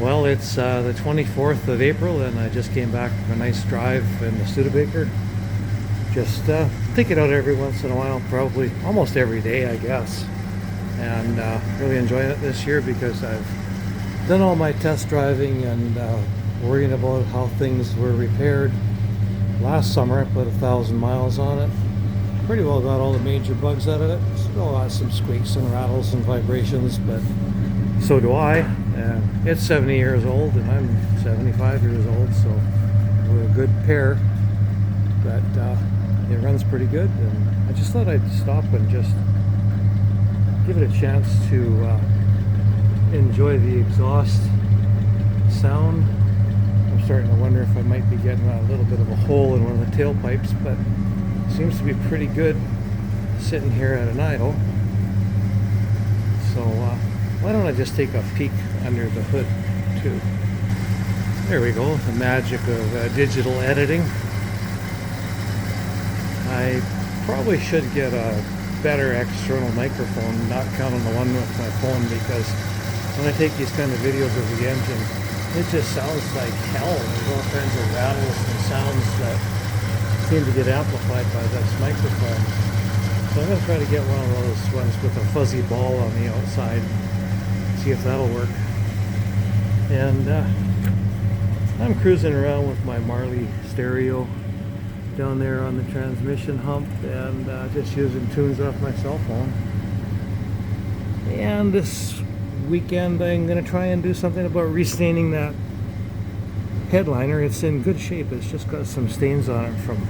Well, it's the 24th of April, and I just came back from a nice drive in the Studebaker. Just take it out every once in a while, probably almost every day, I guess. And really enjoying it this year because I've done all my test driving and worrying about how things were repaired. Last summer, I put 1,000 miles on it. Pretty well got all the major bugs out of it. Still got some squeaks and rattles and vibrations, but so do I. It's 70 years old and I'm 75 years old, so we're a good pair. But it runs pretty good, and I just thought I'd stop and just give it a chance to enjoy the exhaust sound. I'm starting to wonder if I might be getting a little bit of a hole in one of the tailpipes, but it seems to be pretty good sitting here at an idle. So why don't I just take a peek under the hood too. There we go, the magic of digital editing. I probably should get a better external microphone, not counting the one with my phone, because when I take these kind of videos of the engine, it just sounds like hell. There's all kinds of rattles and sounds that seem to get amplified by this microphone. So I'm going to try to get one of those ones with a fuzzy ball on the outside, see if that'll work. And I'm cruising around with my Marley stereo down there on the transmission hump, and just using tunes off my cell phone. And this weekend I'm going to try and do something about restaining that headliner. It's in good shape, it's just got some stains on it from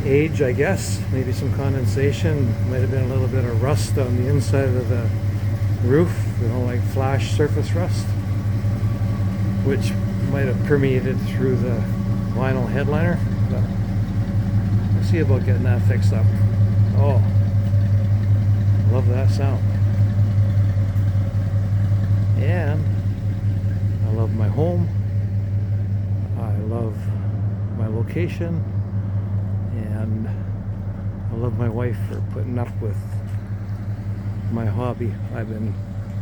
age, I guess, maybe some condensation, might have been a little bit of rust on the inside of the roof, you know, like flash surface rust, which might have permeated through the vinyl headliner. But we'll see about getting that fixed up. Oh, love that sound. And I love my home. I love my location. And I love my wife for putting up with my hobby. I've been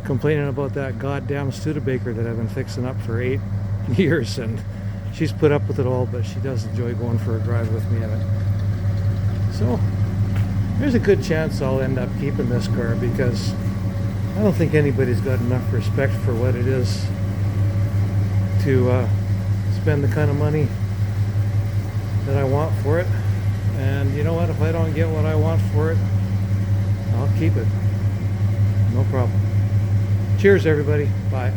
complaining about that goddamn Studebaker that I've been fixing up for 8 years, and she's put up with it all, but she does enjoy going for a drive with me in it. So there's a good chance I'll end up keeping this car, because I don't think anybody's got enough respect for what it is to spend the kind of money that I want for it. And you know what, if I don't get what I want for it, I'll keep it. No problem. Cheers, everybody. Bye.